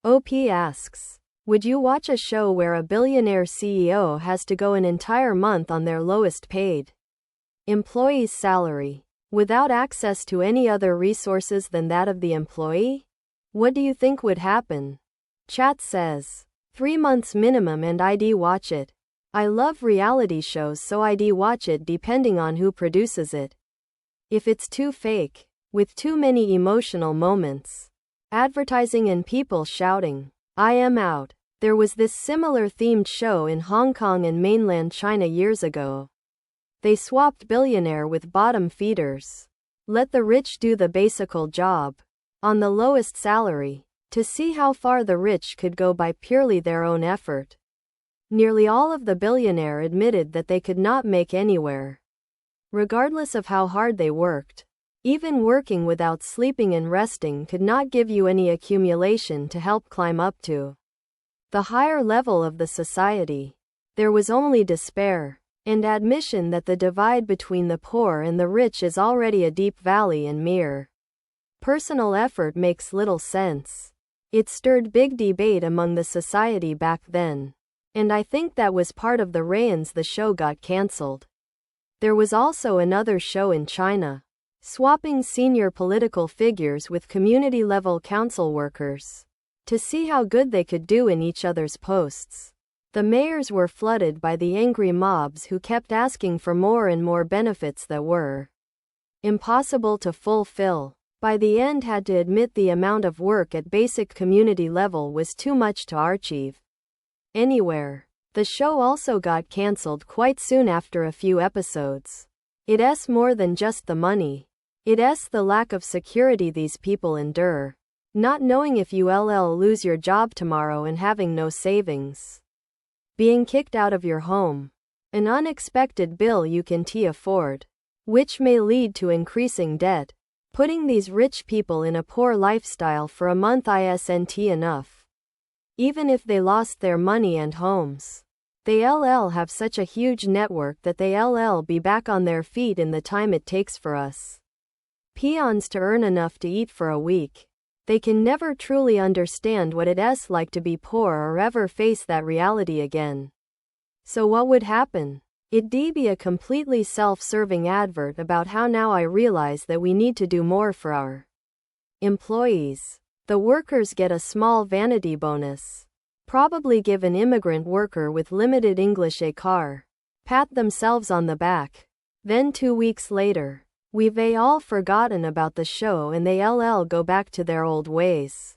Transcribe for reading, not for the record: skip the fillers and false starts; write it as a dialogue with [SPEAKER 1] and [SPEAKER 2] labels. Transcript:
[SPEAKER 1] OP asks, would you watch a show where a billionaire CEO has to go an entire month on their lowest paid employee's salary, without access to any other resources than that of the employee? What do you think would happen? Chat says, 3 months minimum and I'd watch it. I love reality shows, so I'd watch it depending on who produces it. If it's too fake, with too many emotional moments, advertising and people shouting, I am out. There was this similar themed show in Hong Kong and mainland China years ago. They swapped billionaire with bottom feeders. Let the rich do the basic job, on the lowest salary, to see how far the rich could go by purely their own effort. Nearly all of the billionaire admitted that they could not make anywhere, regardless of how hard they worked. Even working without sleeping and resting could not give you any accumulation to help climb up to the higher level of the society. There was only despair, and admission that the divide between the poor and the rich is already a deep valley, and mere personal effort makes little sense. It stirred big debate among the society back then, and I think that was part of the reasons the show got cancelled. There was also another show in China, swapping senior political figures with community-level council workers, to see how good they could do in each other's posts. The mayors were flooded by the angry mobs who kept asking for more and more benefits that were impossible to fulfill. By the end, had to admit the amount of work at basic community level was too much to achieve anywhere. The show also got cancelled quite soon after a few episodes. It's more than just the money. It's the lack of security these people endure. Not knowing if you'll lose your job tomorrow and having no savings. Being kicked out of your home. An unexpected bill you can't afford, which may lead to increasing debt. Putting these rich people in a poor lifestyle for a month isn't enough. Even if they lost their money and homes, they'll have such a huge network that they'll be back on their feet in the time it takes for us peons to earn enough to eat for a week. They can never truly understand what it's like to be poor or ever face that reality again. So what would happen? It'd be a completely self-serving advert about how now I realize that we need to do more for our employees. The workers get a small vanity bonus. Probably give an immigrant worker with limited English a car. Pat themselves on the back. Then 2 weeks later, we've all forgotten about the show and they'll go back to their old ways.